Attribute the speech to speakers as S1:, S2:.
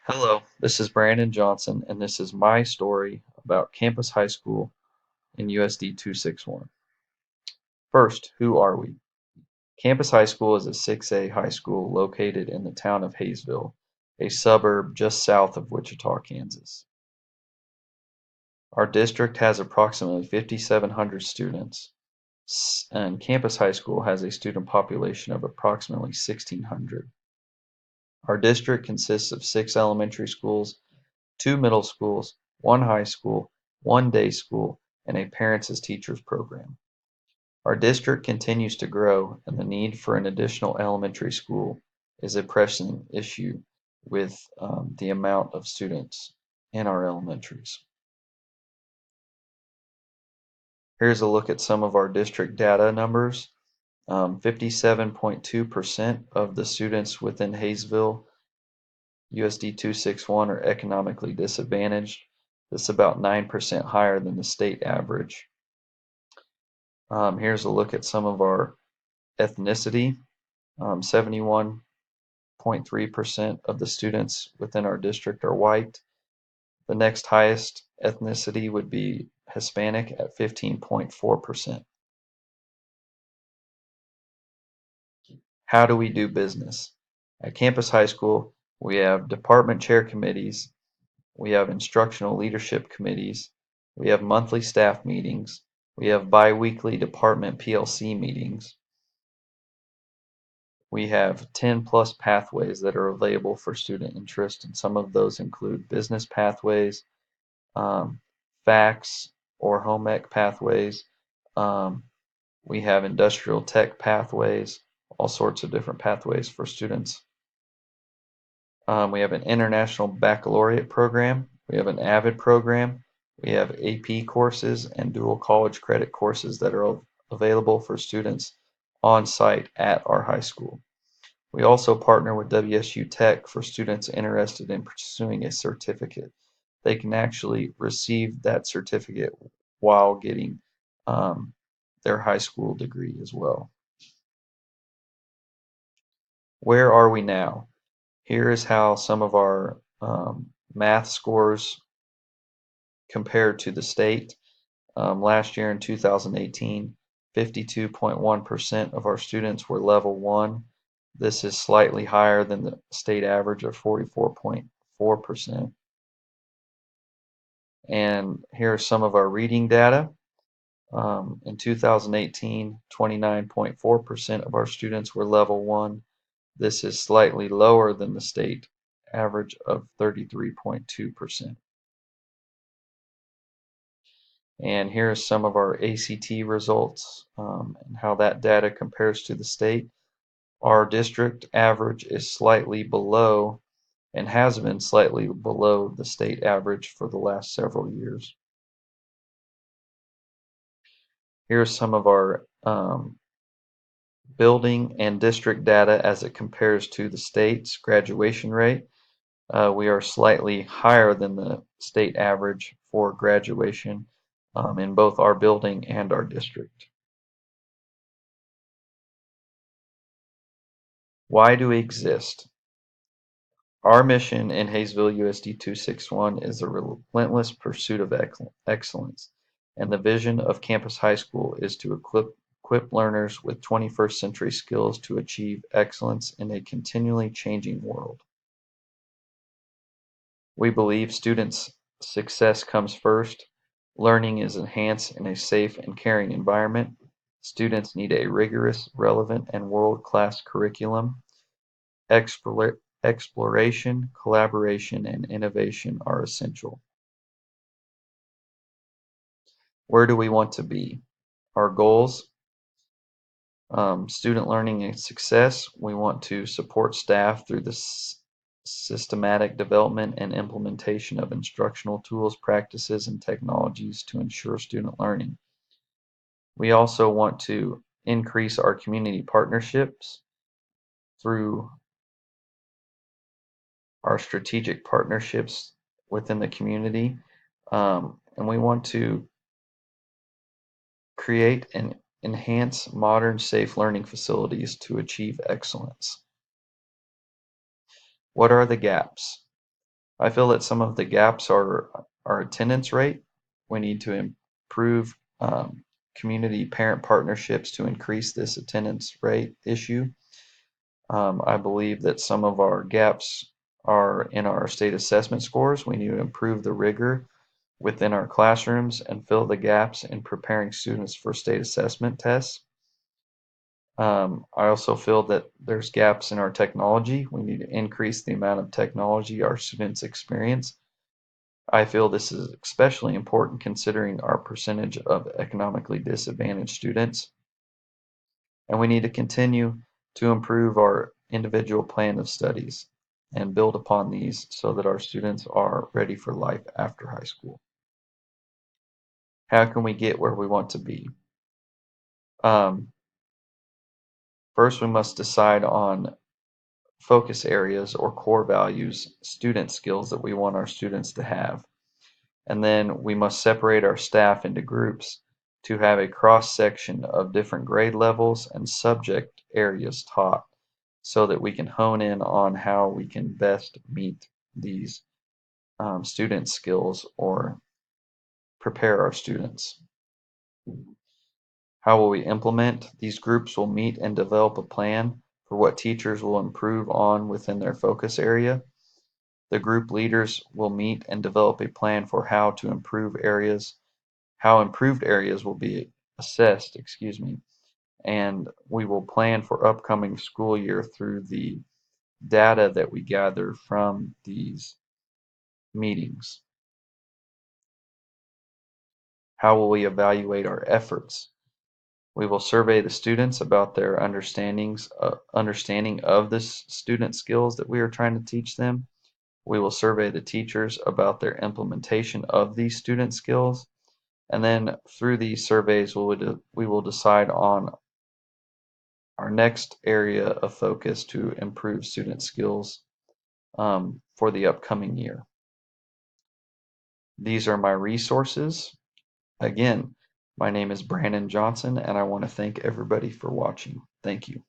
S1: Hello, this is Brandon Johnson, and this is my story about Campus High School in USD 261. First, who are we? Campus High School is a 6A high school located in the town of Hayesville, a suburb just south of Wichita, Kansas. Our district has approximately 5,700 students, and Campus High School has a student population of approximately 1,600. Our district consists of 6 elementary schools, 2 middle schools, 1 high school, 1 day school, and a parents as teachers program. Our district continues to grow, and the need for an additional elementary school is a pressing issue with the amount of students in our elementaries. Here's a look at some of our district data numbers. 57.2% of the students within Hayesville USD 261 are economically disadvantaged. That's about 9% higher than the state average. Here's a look at some of our ethnicity. 71.3% of the students within our district are white. The next highest ethnicity would be Hispanic at 15.4%. How do we do business? At Campus High School, we have department chair committees, we have instructional leadership committees, we have monthly staff meetings, we have bi-weekly department PLC meetings. We have 10 plus pathways that are available for student interest, and some of those include business pathways, FACS or home ec pathways. Um, we have industrial tech pathways, all sorts of different pathways for students. We have an international baccalaureate program. We have an AVID program. We have AP courses and dual college credit courses that are available for students on site at our high school. We also partner with WSU Tech for students interested in pursuing a certificate. They can actually receive that certificate while getting their high school degree as well. Where are we now? Here is how some of our math scores compared to the state. Last year in 2018, 52.1% of our students were level 1. This is slightly higher than the state average of 44.4%. And here are some of our reading data. In 2018, 29.4% of our students were level 1. This is slightly lower than the state average of 33.2%. And here are some of our ACT results and how that data compares to the state. Our district average is slightly below and has been slightly below the state average for the last several years. Here's some of our building and district data as it compares to the state's graduation rate. We are slightly higher than the state average for graduation in both our building and our district. Why do we exist? Our mission in Hayesville USD 261 is a relentless pursuit of excellence, and the vision of Campus High School is to equip learners with 21st century skills to achieve excellence in a continually changing world. We believe students' success comes first. Learning is enhanced in a safe and caring environment. Students need a rigorous, relevant, and world-class curriculum. Exploration, collaboration, and innovation are essential. Where do we want to be? Our goals, student learning and success. We want to support staff through the systematic development and implementation of instructional tools, practices, and technologies to ensure student learning. We also want to increase our community partnerships through our strategic partnerships within the community. And we want to create and enhance modern, safe learning facilities to achieve excellence. What are the gaps? I feel that some of the gaps are our attendance rate. We need to improve community parent partnerships to increase this attendance rate issue. I believe that some of our gaps are in our state assessment scores. We need to improve the rigor within our classrooms and fill the gaps in preparing students for state assessment tests. I also feel that there's gaps in our technology. We need to increase the amount of technology our students experience. I feel this is especially important considering our percentage of economically disadvantaged students. And we need to continue to improve our individual plan of studies and build upon these so that our students are ready for life after high school. How can we get where we want to be? Um, First, we must decide on focus areas or core values, student skills that we want our students to have. And then we must separate our staff into groups to have a cross section of different grade levels and subject areas taught so that we can hone in on how we can best meet these student skills or prepare our students. How will we implement? These groups will meet and develop a plan for what teachers will improve on within their focus area. The group leaders will meet and develop a plan for how improved areas will be assessed, and we will plan for upcoming school year through the data that we gather from these meetings. How will we evaluate our efforts? We will survey the students about their understanding of the student skills that we are trying to teach them. We will survey the teachers about their implementation of these student skills. And then through these surveys, we will decide on our next area of focus to improve student skills for the upcoming year. These are my resources. Again, my name is Brandon Johnson, and I want to thank everybody for watching. Thank you.